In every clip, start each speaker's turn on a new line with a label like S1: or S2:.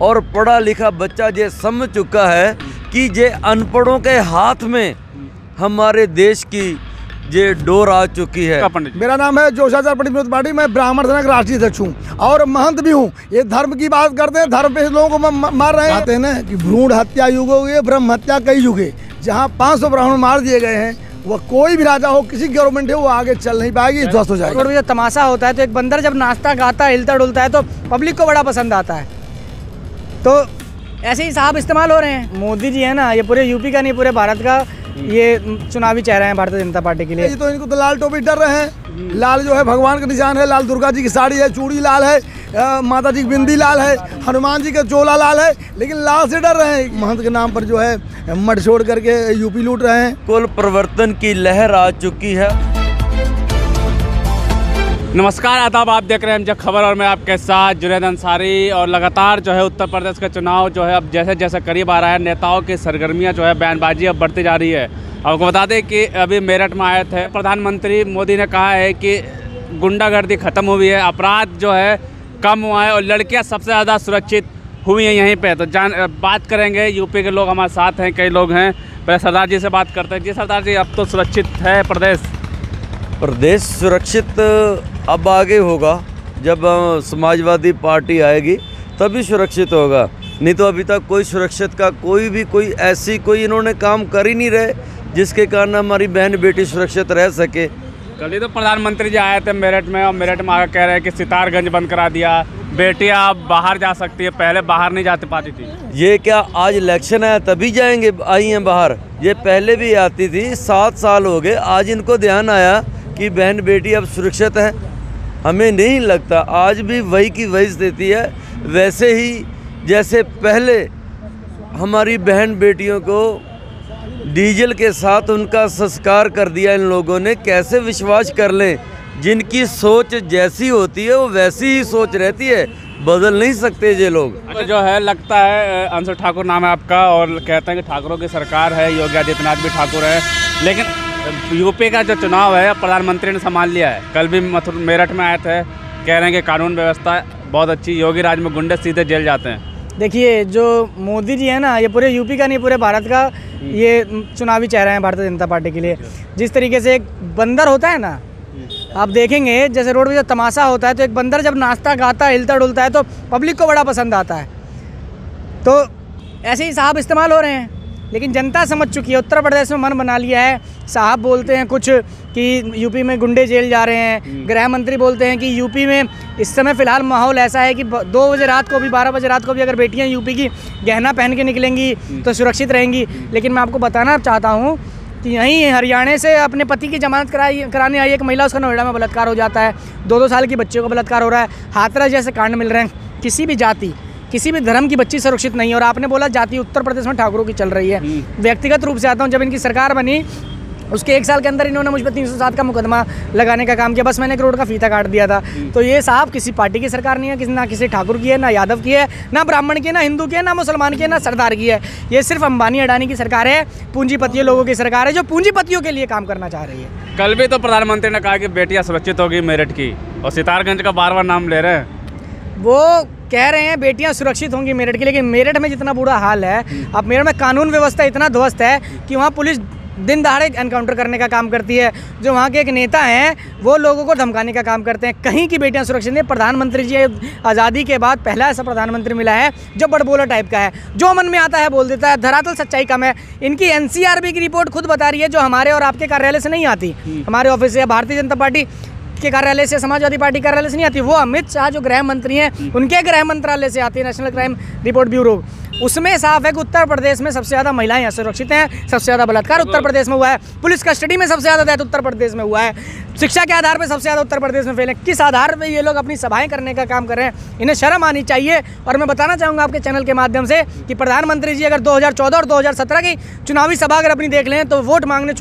S1: और पढ़ा लिखा बच्चा ये समझ चुका है कि ये अनपढ़ों के हाथ में हमारे देश की ये डोर आ चुकी है।
S2: मेरा नाम है जोशाचार्य पंडित विनोद पाटिल, मैं ब्राह्मण सेना का राष्ट्रीय अध्यक्ष हूँ और महंत भी हूँ। ये धर्म की बात करते हैं, धर्म पे लोगों को मार रहे हैं ना कि भ्रूण हत्या युग हो गई, ब्रह्म हत्या कई युगे। जहाँ 500 ब्राह्मण मार दिए गए हैं, वह कोई भी राजा हो, किसी गवर्नमेंट है, वो आगे चल नहीं पाएगी, ध्वस्त हो जाएगी।
S3: जब तमाशा होता है तो एक बंदर जब नाचता गाता हिलता डुलता है तो पब्लिक को बड़ा पसंद आता है। तो ऐसे ही साहब इस्तेमाल हो रहे हैं। मोदी जी है ना, ये पूरे यूपी का नहीं पूरे भारत का ये चुनावी चेहरा है भारतीय जनता पार्टी के लिए।
S2: तो इनको तो लाल टोपी डर रहे हैं। लाल जो है भगवान का निशान है, लाल दुर्गा जी की साड़ी है, चूड़ी लाल है, माता जी की बिंदी लाल है, हनुमान जी का चोला लाल है, लेकिन लाल से डर रहे हैं। महंत के नाम पर जो है मठ छोड़ करके यूपी लूट रहे हैं।
S1: कुल परिवर्तन की लहर आ चुकी है।
S4: नमस्कार, आदाब, आप देख रहे हैं एमजे खबर और मैं आपके साथ जुनैद अंसारी। और लगातार जो है उत्तर प्रदेश का चुनाव जो है अब जैसे जैसे करीब आ रहा है, नेताओं की सरगर्मियां जो है बयानबाजी अब बढ़ती जा रही है। आपको बता दें कि अभी मेरठ में आए थे प्रधानमंत्री मोदी ने कहा है कि गुंडागर्दी ख़त्म हुई है, अपराध जो है कम हुआ है और लड़कियाँ सबसे ज़्यादा सुरक्षित हुई हैं यहीं पर। तो बात करेंगे, यूपी के लोग हमारे साथ हैं, कई लोग हैं। पहले सरदार जी से बात करते हैं। जी सरदार जी, अब तो सुरक्षित है प्रदेश
S1: सुरक्षित अब आगे होगा, जब समाजवादी पार्टी आएगी तभी सुरक्षित होगा, नहीं तो अभी तक कोई सुरक्षित का कोई इन्होंने काम कर ही नहीं रहे जिसके कारण हमारी बहन बेटी सुरक्षित रह सके।
S4: कल ही तो प्रधानमंत्री जी आए थे मेरठ में और मेरठ में आकर कह रहे हैं कि सितारगंज बंद करा दिया, बेटियां अब बाहर जा सकती है, पहले बाहर नहीं जाती पाती थी।
S1: ये क्या आज इलेक्शन है तभी जाएंगे, आई हैं बाहर? ये पहले भी आती थी, 7 साल हो गए, आज इनको ध्यान आया कि बहन बेटी अब सुरक्षित है। हमें नहीं लगता, आज भी वही की वही स्थिति है, वैसे ही जैसे पहले हमारी बहन बेटियों को डीजल के साथ उनका संस्कार कर दिया इन लोगों ने। कैसे विश्वास कर लें? जिनकी सोच जैसी होती है वो वैसी ही सोच रहती है, बदल नहीं सकते ये लोग।
S4: अच्छा, जो है लगता है अंशु ठाकुर नाम है आपका और कहते हैं कि ठाकुरों की सरकार है, योगी आदित्यनाथ भी ठाकुर है, लेकिन यूपी का जो चुनाव है प्रधानमंत्री ने संभाल लिया है। कल भी मेरठ में आए थे, कह रहे हैं कि कानून व्यवस्था बहुत अच्छी, योगी राज में गुंडे सीधे जेल जाते हैं।
S3: देखिए, जो मोदी जी है ना, ये पूरे यूपी का नहीं पूरे भारत का ये चुनावी चेहरा है भारतीय जनता पार्टी के लिए। जिस तरीके से एक बंदर होता है ना, आप देखेंगे जैसे रोड पे जब तमाशा होता है तो एक बंदर जब नाचता गाता हिलता डुलता है तो पब्लिक को बड़ा पसंद आता है। तो ऐसे ही साहब इस्तेमाल हो रहे हैं, लेकिन जनता समझ चुकी है। उत्तर प्रदेश में मन बना लिया है। साहब बोलते हैं कुछ कि यूपी में गुंडे जेल जा रहे हैं, गृह मंत्री बोलते हैं कि यूपी में इस समय फ़िलहाल माहौल ऐसा है कि 2 बजे रात को भी 12 बजे रात को भी अगर बेटियां यूपी की गहना पहन के निकलेंगी तो सुरक्षित रहेंगी। लेकिन मैं आपको बताना चाहता हूँ कि यहीं हरियाणा से अपने पति की जमानत कराने आई एक महिला, उसका नोएडा में बलात्कार हो जाता है। 2-2 साल की बच्चियों का बलात्कार हो रहा है। हाथरस जैसे कांड मिल रहे हैं। किसी भी जाति, किसी भी धर्म की बच्ची सुरक्षित नहीं है। और आपने बोला जाति उत्तर प्रदेश में ठाकुरों की चल रही है। व्यक्तिगत रूप से आता हूँ, जब इनकी सरकार बनी उसके 1 साल के अंदर इन्होंने मुझ पर 307 का मुकदमा लगाने का काम किया। बस मैंने 1 करोड़ का फीता काट दिया था। तो ये साहब किसी पार्टी की सरकार नहीं है, ना किसी ठाकुर की है, ना यादव की है, ना ब्राह्मण की है, ना हिंदू की है, ना मुसलमान की है, ना सरदार की है। ये सिर्फ अंबानी अडानी की सरकार है, पूंजीपतियों लोगों की सरकार है जो पूंजीपतियों के लिए काम करना चाह रही है।
S4: कल भी तो प्रधानमंत्री ने कहा कि बेटियाँ सुरक्षित होगी मेरठ की, और सितारगंज का बार बार नाम ले रहे हैं।
S3: वो कह रहे हैं बेटियां सुरक्षित होंगी मेरठ की, लेकिन मेरठ में जितना बुरा हाल है, अब मेरठ में कानून व्यवस्था इतना ध्वस्त है कि वहाँ पुलिस दिन दहाड़े एनकाउंटर करने का काम करती है। जो वहाँ के एक नेता हैं वो लोगों को धमकाने का काम करते हैं। कहीं की बेटियां सुरक्षित नहीं। प्रधानमंत्री जी आज़ादी के बाद पहला ऐसा प्रधानमंत्री मिला है जो बड़बोला टाइप का है, जो मन में आता है बोल देता है। धरातल सच्चाई कम है। इनकी एनसीआरबी की रिपोर्ट खुद बता रही है, जो हमारे और आपके कार्यालय से नहीं आती, हमारे ऑफिस से, भारतीय जनता पार्टी के कार्यालय से, समाजवादी पार्टी कार्यालय से नहीं आती। वो अमित शाह जो गृह मंत्री हैं उनके गृह मंत्रालय से आती है, नेशनल क्राइम रिपोर्ट ब्यूरो। उसमें साफ है कि उत्तर प्रदेश में सबसे ज़्यादा महिलाएं असुरक्षित हैं, सबसे ज़्यादा बलात्कार उत्तर प्रदेश में हुआ है, पुलिस कस्टडी में सबसे ज़्यादा डेथ उत्तर प्रदेश में हुआ है, शिक्षा के आधार पर सबसे ज़्यादा उत्तर प्रदेश में फैले। किस आधार पर ये लोग अपनी सभाएं करने का काम कर रहे हैं? इन्हें शर्म आनी चाहिए। और मैं बताना चाहूँगा आपके चैनल के माध्यम से कि प्रधानमंत्री जी अगर 2014 और 2017 की चुनावी सभा अगर अपनी देख लें तो वोट मांगने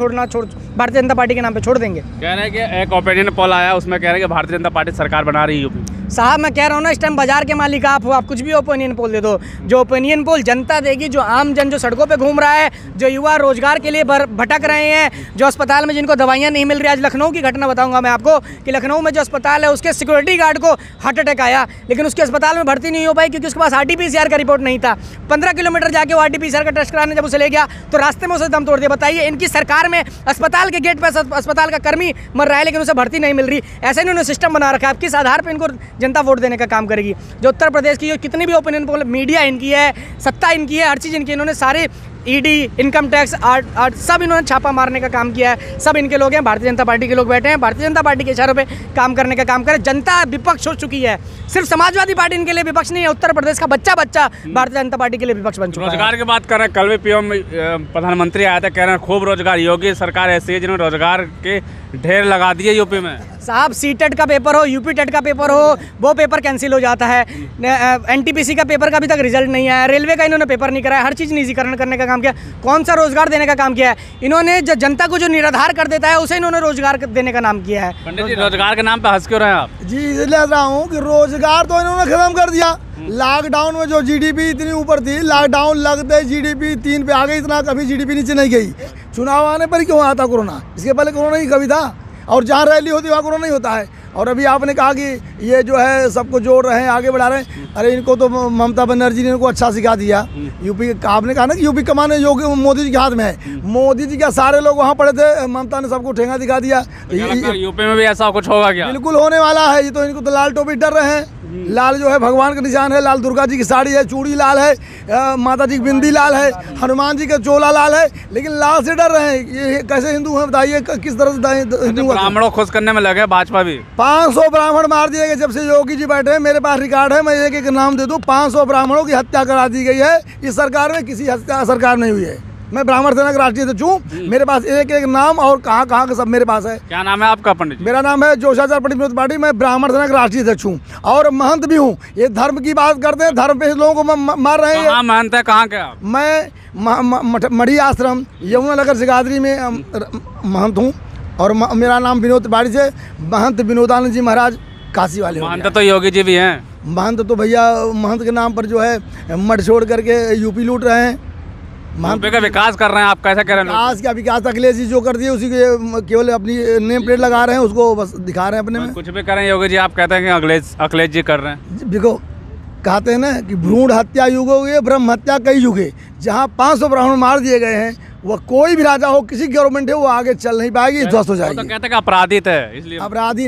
S3: भारतीय जनता पार्टी के नाम पे छोड़ देंगे।
S4: कह रहे हैं कि एक ओपिनियन पोल आया, उसमें कह रहे हैं कि भारतीय जनता पार्टी सरकार बना रही है यूपी में।
S3: साहब मैं कह रहा हूँ ना, इस टाइम बाजार के मालिक आप हो, आप कुछ भी ओपिनियन पोल दे दो, जो ओपिनियन पोल जनता देगी, जो आम जन जो सड़कों पे घूम रहा है, जो युवा रोजगार के लिए भटक रहे हैं, जो अस्पताल में जिनको दवाइयाँ नहीं मिल रही। आज लखनऊ की घटना बताऊंगा मैं आपको कि लखनऊ में जो अस्पताल है उसके सिक्योरिटी गार्ड को हार्ट अटैक आया, लेकिन उसके अस्पताल में भर्ती नहीं हो पाई क्योंकि उसके पास RT-PCR का रिपोर्ट नहीं था। 15 किलोमीटर जाके वो RT-PCR का टेस्ट कराने जब उसे ले गया तो रास्ते में उसे दम तोड़ दिया। बताइए, इनकी सरकार में अस्पताल के गेट पर अस्पताल का कर्मी मर रहा है लेकिन उसे भर्ती नहीं मिल रही। ऐसे इन्होंने सिस्टम बना रखा है। किस आधार पर इनको जनता वोट देने का काम करेगी? जो उत्तर प्रदेश की जो कितनी भी ओपिनियन पोल, मीडिया इनकी है, सत्ता इनकी है, हर चीज़ इनकी, इन्होंने सारे ED, इनकम टैक्स, आर्ट सब इन्होंने छापा मारने का काम किया है। सब इनके लोग हैं, भारतीय जनता पार्टी के लोग बैठे हैं, भारतीय जनता पार्टी के इशारों पे काम करने का काम करें। जनता विपक्ष हो चुकी है, सिर्फ समाजवादी पार्टी इनके लिए विपक्ष नहीं है, उत्तर प्रदेश का बच्चा भारतीय जनता पार्टी के लिए विपक्ष बन चुका है।
S4: रोजगार की बात कर रहे हैं, कल भी PM प्रधानमंत्री आया था, कह रहे हैं खूब रोजगार। योगी सरकार ऐसी है जिन्होंने रोजगार के ढेर लगा दिए यूपी में।
S3: साहब CTET का पेपर हो, UP TET का पेपर हो, वो पेपर कैंसिल हो जाता है। NTPC का पेपर का अभी तक रिजल्ट नहीं आया। रेलवे का इन्होंने पेपर नहीं कराया। हर चीज़ निजीकरण करने का काम किया। कौन सा रोजगार देने का काम किया है इन्होंने? जो जनता को जो निराधार कर देता है उसे इन्होंने रोजगार देने का नाम किया है।
S4: पंडित जी, रोजगार के नाम पे हंस क्यों रहे हैं आप?
S2: जी इसलिए रहा हूँ कि रोजगार तो इन्होंने खत्म कर दिया। लॉकडाउन में जो GDP इतनी ऊपर थी, लॉकडाउन लगते GDP 3 पे आ गई, इतना कभी GDP नीचे नहीं गई। चुनाव आने पर क्यों आता कोरोना? इसके पहले कोरोना ही कभी था, और जहाँ रैली होती है वहाँ कोरोना नहीं होता है। और अभी आपने कहा कि ये जो है सबको जोड़ रहे हैं, आगे बढ़ा रहे हैं। अरे इनको तो ममता बनर्जी ने इनको अच्छा सिखा दिया। यूपी, आपने कहा ना कि यूपी कमाने योग्य मोदी जी के हाथ में है। मोदी जी क्या सारे लोग वहाँ पड़े थे, ममता ने सबको ठेंगा दिखा दिया।
S4: यूपी में भी ऐसा कुछ होगा क्या?
S2: बिल्कुल होने वाला है। ये तो इनको तो लाल टोपी डर रहे हैं। लाल जो है भगवान का निशान है, लाल दुर्गा जी की साड़ी है, चूड़ी लाल है, माता जी की बिंदी लाल है, हनुमान जी का चोला लाल है, लेकिन लाल से डर रहे हैं। ये कैसे हिंदू हैं बताइए? किस तरह से हिंदू?
S4: ब्राह्मणों खुश करने में लगे भाजपा भी।
S2: 500 ब्राह्मण मार दिए गए जब से योगी जी बैठे हैं। मेरे पास रिकॉर्ड है, मैं एक एक नाम दे दूं। 500 ब्राह्मणों की हत्या करा दी गई है इस सरकार में। किसी हत्या सरकार नहीं हुई है। मैं ब्राह्मण सेना का राष्ट्रीय अध्यक्ष हूँ। मेरे पास एक एक नाम और कहाँ का सब मेरे पास है।
S4: क्या नाम है आपका पंडित जी?
S2: मेरा नाम है जोशाचार पंडित विनोद पाटिल। मैं ब्राह्मण सेना का राष्ट्रीय अध्यक्ष हूँ और महंत भी हूँ। ये धर्म की बात करते हैं, धर्म पे लोगों को मार रहे हैं।
S4: कहाँ महंत है, कहाँ क्या?
S2: मैं मढ़ी आश्रम यमुनानगर जगाधरी में महंत हूँ और मेरा नाम विनोद तिवारी से। महंत विनोदानंद जी महाराज काशी वाले।
S4: महंत तो योगी जी भी हैं।
S2: महंत तो भैया महंत के नाम पर जो है मठ छोड़ करके यूपी लूट रहे हैं।
S4: यूपी का विकास कर रहे हैं, आप कैसे कर रहे हैं?
S2: विकास क्या विकास? अखिलेश जी जो कर दिए उसी के केवल अपनी नेम प्लेट लगा रहे हैं, उसको बस दिखा रहे हैं अपने में।
S4: कुछ भी करें योगी जी, आप कहते हैं कि अखिलेश जी कर रहे हैं।
S2: देखो कहते हैं ना कि भ्रूण हत्या युगे ब्रह्म हत्या कई युगे। जहाँ 500 ब्राह्मण मार दिए गए हैं, वह कोई भी राजा हो, किसी गवर्नमेंट है, वो आगे चल नहीं पाएगी, ध्वस्त हो जाएगी।
S4: तो कहते हैं अपराधी थे, इसलिए
S2: अपराधी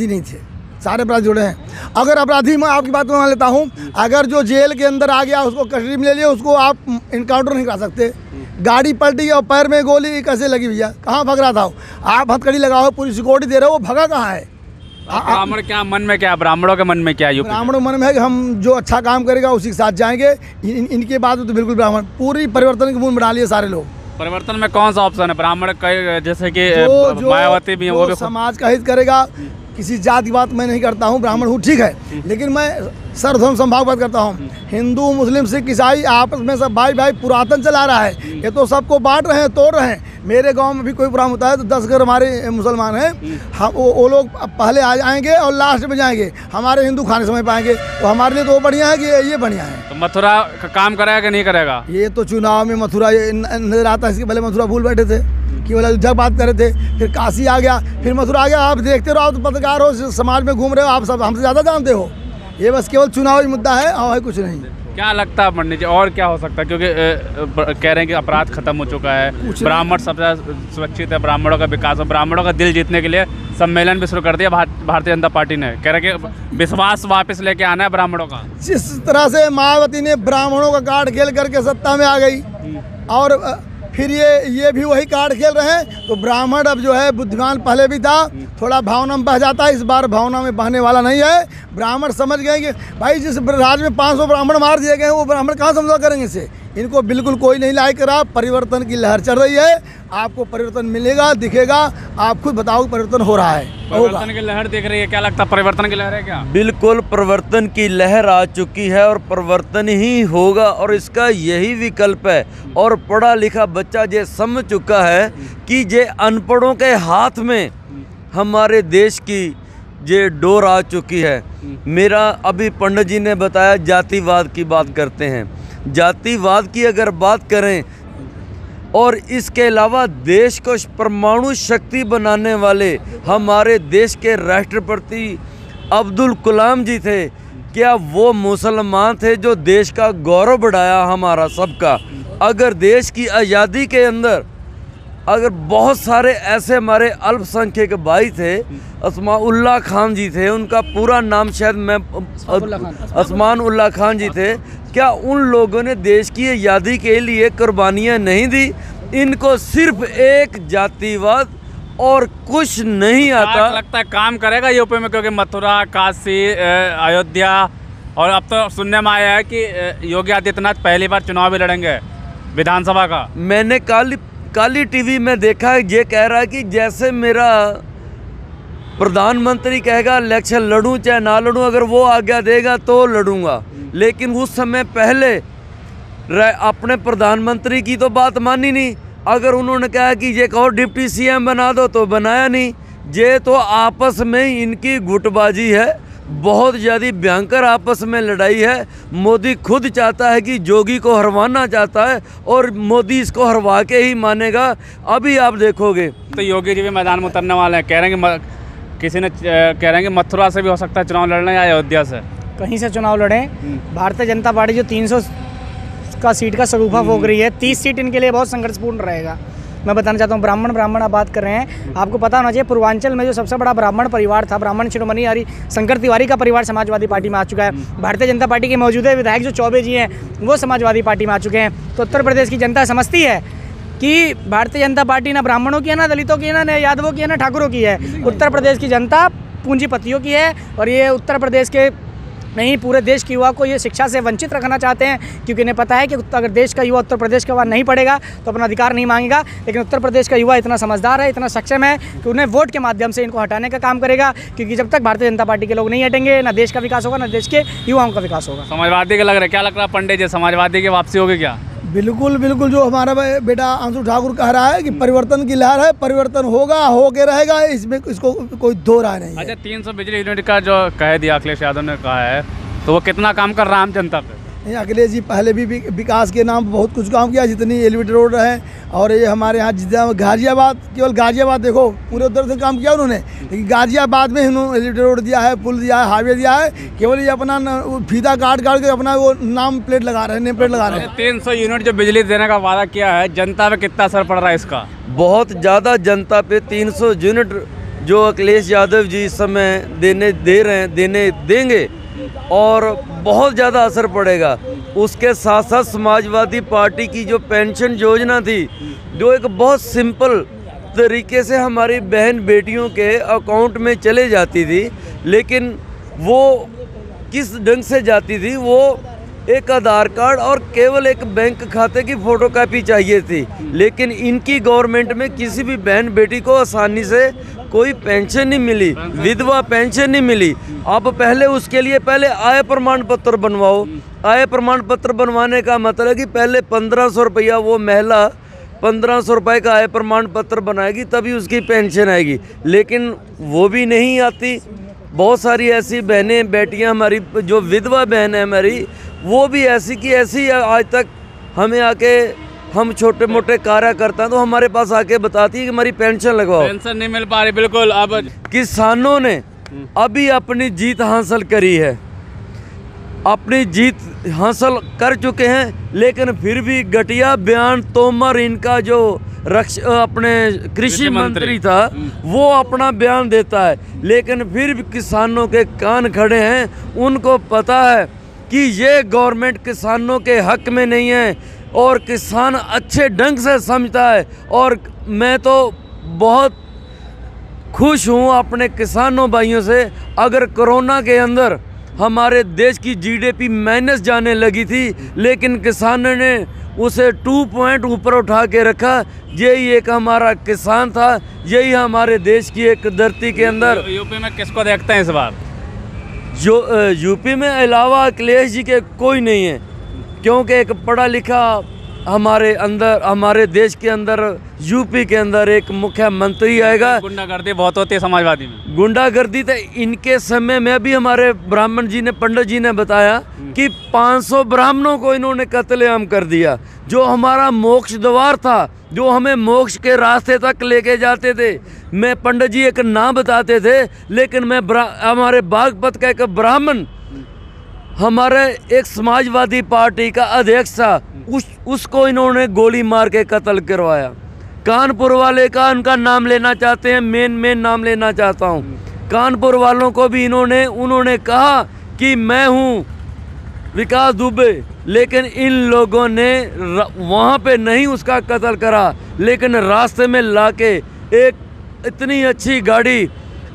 S2: नहीं थे, सारे अपराधी जुड़े हैं। अगर अपराधी, मैं आपकी बात मान लेता हूँ, अगर जो जेल के अंदर आ गया उसको कस्टडी में ले लिया, उसको आप इनकाउंटर नहीं करा सकते। गाड़ी पलटी और पैर में गोली कैसे लगी भैया? कहाँ भाग रहा था? आप हथकड़ी लगाओ, पूरी सिक्योरिटी दे रहे हो, वो भगा कहाँ है?
S4: ब्राह्मण क्या मन में क्या, ब्राह्मणों के मन में क्या?
S2: ब्राह्मणों मन में है कि हम जो अच्छा काम करेगा उसी के साथ जाएंगे। इनके बाद तो बिल्कुल ब्राह्मण पूरी परिवर्तन की बूंद बना लिए सारे लोग।
S4: परिवर्तन में कौन सा ऑप्शन है? ब्राह्मण जैसे कि मायावती भी है, वो भी
S2: समाज का हित करेगा। किसी जात की बात मैं नहीं करता हूँ, ब्राह्मण हूँ ठीक है, लेकिन मैं सर्वधर्म संभाव बात करता हूँ। हिंदू मुस्लिम सिख ईसाई आपस में सब भाई भाई पुरातन चला रहा है। ये तो सबको बांट रहे हैं, तोड़ रहे हैं। मेरे गांव में भी कोई प्रोग्राम होता है तो 10 घर हमारे मुसलमान हैं, हम वो लोग पहले आ जाएंगे और लास्ट में जाएंगे। हमारे हिंदू खाने समझ पाएंगे, तो हमारे लिए तो वो बढ़िया है कि ये बढ़िया है।
S4: तो मथुरा का काम करेगा कि नहीं करेगा?
S2: ये तो चुनाव में मथुरा नजर आता है। इसके पहले मथुरा भूल बैठे थे, केवल अयोध्या बात कर रहे थे, फिर काशी आ गया, फिर मथुरा आ गया। आप देखते रहो, आप तो पत्रकार हो, समाज में घूम रहे हो, आप सब हमसे ज़्यादा जानते हो। ये बस केवल चुनावी मुद्दा है और कुछ नहीं।
S4: क्या लगता है पंडित जी, और क्या हो सकता है? क्योंकि कह रहे हैं कि अपराध खत्म हो चुका है, ब्राह्मण सबसे सुरक्षित है, ब्राह्मणों का विकास, और ब्राह्मणों का दिल जीतने के लिए सम्मेलन भी शुरू कर दिया भारतीय जनता पार्टी ने। कह रहे कि विश्वास वापस लेके आना है ब्राह्मणों का।
S2: जिस तरह से मायावती ने ब्राह्मणों का कार्ड खेल करके सत्ता में आ गई, और फिर ये भी वही कार्ड खेल रहे हैं, तो ब्राह्मण अब जो है बुद्धिमान पहले भी था, थोड़ा भावना में बह जाता है, इस बार भावना में बहने वाला नहीं है। ब्राह्मण समझ गए कि भाई जिस राज्य में 500 ब्राह्मण मार दिए गए, वो ब्राह्मण कहाँ समझौता करेंगे इसे? इनको बिल्कुल कोई नहीं लाइक करा। परिवर्तन की लहर चल रही है, आपको परिवर्तन मिलेगा, दिखेगा, आप खुद बताओ परिवर्तन हो रहा है।
S4: परिवर्तन की लहर दिख रही है, क्या लगता है परिवर्तन की लहर है क्या?
S1: बिल्कुल परिवर्तन की लहर आ चुकी है और परिवर्तन ही होगा और इसका यही विकल्प है। और पढ़ा लिखा बच्चा ये समझ चुका है कि ये अनपढ़ों के हाथ में हमारे देश की ये डोर आ चुकी है। मेरा अभी पंडित जी ने बताया जातिवाद की बात करते हैं, जातिवाद की अगर बात करें और इसके अलावा देश को परमाणु शक्ति बनाने वाले हमारे देश के राष्ट्रपति अब्दुल कलाम जी थे, क्या वो मुसलमान थे जो देश का गौरव बढ़ाया हमारा सबका? अगर देश की आज़ादी के अंदर अगर बहुत सारे ऐसे हमारे अल्पसंख्यक भाई थे, अस्माउल्लाह खान जी थे, उनका पूरा नाम शायद मैं अस्माउल्लाह खान जी थे, क्या उन लोगों ने देश की आज़ादी के लिए कुर्बानियाँ नहीं दी? इनको सिर्फ एक जातिवाद और कुछ नहीं आता।
S4: लगता है काम करेगा यूपी में, क्योंकि मथुरा, काशी, अयोध्या और अब तो सुनने में आया है कि योगी आदित्यनाथ पहली बार चुनाव भी लड़ेंगे विधानसभा का।
S1: मैंने काली टीवी में देखा है, ये कह रहा है कि जैसे मेरा प्रधानमंत्री कहेगा इलेक्शन लड़ूं चाहे ना लड़ूं, अगर वो आज्ञा देगा तो लड़ूंगा। लेकिन उस समय पहले अपने प्रधानमंत्री की तो बात मानी नहीं। अगर उन्होंने कहा कि ये कहो डिप्टी सीएम बना दो तो बनाया नहीं। ये तो आपस में इनकी गुटबाजी है, बहुत ज़्यादा भयंकर आपस में लड़ाई है। मोदी खुद चाहता है कि जोगी को हरवाना चाहता है और मोदी इसको हरवा के ही मानेगा। अभी आप देखोगे
S4: तो योगी जी भी मैदान में उतरने वाले हैं। कह रहे हैं कि किसी ने कह रहे हैं कि मथुरा से भी हो सकता है चुनाव लड़ना या अयोध्या से,
S3: कहीं से चुनाव लड़ें। भारतीय जनता पार्टी जो 300 का सीट का शगुफा फोक रही है, 30 सीट इनके लिए बहुत संघर्षपूर्ण रहेगा। मैं बताना चाहता हूँ, ब्राह्मण आप बात कर रहे हैं, आपको पता होना चाहिए पूर्वांचल में जो सबसे बड़ा ब्राह्मण परिवार था, ब्राह्मण शिरोमणि हरि शंकर तिवारी का परिवार समाजवादी पार्टी में आ चुका है। भारतीय जनता पार्टी के मौजूदा विधायक जो चौबे जी हैं वो समाजवादी पार्टी में आ चुके हैं। तो उत्तर प्रदेश की जनता समझती है कि भारतीय जनता पार्टी ना ब्राह्मणों की है, ना दलितों की है, ना यादवों की है, ना ठाकुरों की है। उत्तर प्रदेश की जनता पूंजीपतियों की है और ये उत्तर प्रदेश के नहीं पूरे देश के युवा को ये शिक्षा से वंचित रखना चाहते हैं, क्योंकि इन्हें पता है कि अगर देश का युवा उत्तर प्रदेश के बाद नहीं पढ़ेगा तो अपना अधिकार नहीं मांगेगा। लेकिन उत्तर प्रदेश का युवा इतना समझदार है, इतना सक्षम है कि उन्हें वोट के माध्यम से इनको हटाने का काम करेगा, क्योंकि जब तक भारतीय जनता पार्टी के लोग नहीं हटेंगे ना देश का विकास होगा, ना देश के युवाओं का विकास होगा।
S4: समाजवादी का लग रहा है, क्या लग रहा है पंडित जी, समाजवादी की वापसी होगी क्या?
S2: बिल्कुल बिल्कुल, जो हमारा बेटा अंशु ठाकुर कह रहा है कि परिवर्तन की लहर है, परिवर्तन होगा, होके रहेगा, इसमें इसको कोई दो राय नहीं है।
S4: अच्छा, 300 बिजली यूनिट का जो कह दिया अखिलेश यादव ने कहा है, तो वो कितना काम कर रहा है आम जनता पे?
S2: अखिलेश जी पहले भी विकास के नाम बहुत कुछ काम किया, जितनी एलिवेटेड रोड है और ये हमारे यहाँ जितना गाजियाबाद, केवल गाजियाबाद देखो पूरे उधर से काम किया उन्होंने, लेकिन गाजियाबाद में उन्होंने एलिवेटेड रोड दिया है, पुल दिया है, हाईवे दिया है। केवल ये अपना फीता काट के अपना वो नाम प्लेट लगा रहे हैं, नेम प्लेट लगा रहे हैं।
S4: 300 यूनिट जो बिजली देने का वादा किया है, जनता पे कितना असर पड़ रहा है इसका?
S1: बहुत ज़्यादा जनता पे 300 यूनिट जो अखिलेश यादव जी इस समय देने देंगे और बहुत ज़्यादा असर पड़ेगा। उसके साथ साथ समाजवादी पार्टी की जो पेंशन योजना थी, जो एक बहुत सिंपल तरीके से हमारी बहन बेटियों के अकाउंट में चले जाती थी, लेकिन वो किस ढंग से जाती थी, वो एक आधार कार्ड और केवल एक बैंक खाते की फ़ोटोकॉपी चाहिए थी। लेकिन इनकी गवर्नमेंट में किसी भी बहन बेटी को आसानी से कोई पेंशन नहीं मिली, विधवा पेंशन नहीं मिली। अब पहले उसके लिए पहले आय प्रमाण पत्र बनवाओ। आय प्रमाण पत्र बनवाने का मतलब है कि पहले 1500 रुपया वो महिला 1500 रुपये का आय प्रमाण पत्र बनाएगी, तभी उसकी पेंशन आएगी। लेकिन वो भी नहीं आती। बहुत सारी ऐसी बहनें बेटियां हमारी जो विधवा बहन है हमारी, वो भी ऐसी की ऐसी आज तक हमें आके, हम छोटे मोटे कार्यकर्ता हैं तो हमारे पास आके बताती है कि हमारी पेंशन लगवाओ।
S4: पेंशन नहीं मिल पा रही। बिल्कुल। अब
S1: किसानों ने अभी अपनी जीत हासिल करी है, अपनी जीत हासिल कर चुके हैं, लेकिन फिर भी घटिया बयान तोमर इनका जो अपने कृषि मंत्री था वो अपना बयान देता है, लेकिन फिर भी किसानों के कान खड़े हैं। उनको पता है कि ये गवर्नमेंट किसानों के हक में नहीं है और किसान अच्छे ढंग से समझता है। और मैं तो बहुत खुश हूँ अपने किसानों भाइयों से। अगर कोरोना के अंदर हमारे देश की जीडीपी माइनस जाने लगी थी, लेकिन किसानों ने उसे 2 पॉइंट ऊपर उठा के रखा। यही एक हमारा किसान था, यही हमारे देश की एक धरती के अंदर।
S4: यूपी में किसको देखते हैं इस बार?
S1: जो यूपी में अलावा अखिलेश जी के कोई नहीं है, क्योंकि एक पढ़ा लिखा हमारे देश के अंदर यूपी के अंदर एक मुख्यमंत्री आएगा।
S4: गुंडागर्दी बहुत होती है समाजवादी में।
S1: गुंडागर्दी तो इनके समय में भी हमारे ब्राह्मण जी ने, पंडित जी ने बताया कि 500 ब्राह्मणों को इन्होंने कत्लेआम कर दिया। जो हमारा मोक्ष द्वार था, जो हमें मोक्ष के रास्ते तक लेके जाते थे, मैं पंडित जी एक नाम बताते थे, लेकिन मैं हमारे बागपत का एक ब्राह्मण हमारे एक समाजवादी पार्टी का अध्यक्ष था, उसको इन्होंने गोली मार के कत्ल करवाया। कानपुर वाले का उनका नाम लेना चाहते हैं, मेन नाम लेना चाहता हूँ। कानपुर वालों को भी उन्होंने कहा कि मैं हूँ विकास दुबे, लेकिन इन लोगों ने वहाँ पे नहीं उसका कत्ल करा, लेकिन रास्ते में लाके एक इतनी अच्छी गाड़ी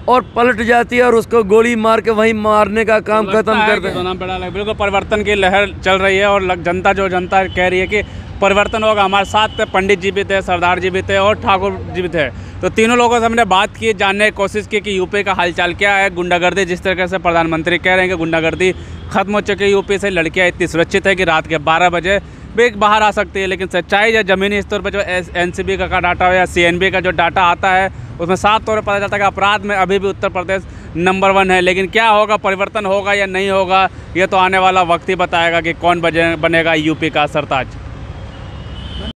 S1: और पलट जाती है और उसको गोली मार के वहीं मारने का काम खत्म कर दें।
S4: बिल्कुल परिवर्तन की लहर चल रही है और जनता कह रही है कि परिवर्तन होगा। हमारे साथ पंडित जी भी थे, सरदार जी भी थे और ठाकुर जी भी थे। तो तीनों लोगों से हमने बात की, जानने की कोशिश की कि यूपी का हालचाल क्या है। गुंडागर्दी, जिस तरीके से प्रधानमंत्री कह रहे हैं कि गुंडागर्दी खत्म हो चुकी है यूपी से, लड़कियां इतनी सुरक्षित है कि रात के 12 बजे भी बाहर आ सकती है। लेकिन सच्चाई या ज़मीनी स्तर पर जो एनसीबी का डाटा हो या सीएनबी का जो डाटा आता है, उसमें साफ तौर पर पता चलता है कि अपराध में अभी भी उत्तर प्रदेश नंबर 1 है। लेकिन क्या होगा, परिवर्तन होगा या नहीं होगा, ये तो आने वाला वक्त ही बताएगा कि कौन बनेगा यूपी का सरताज।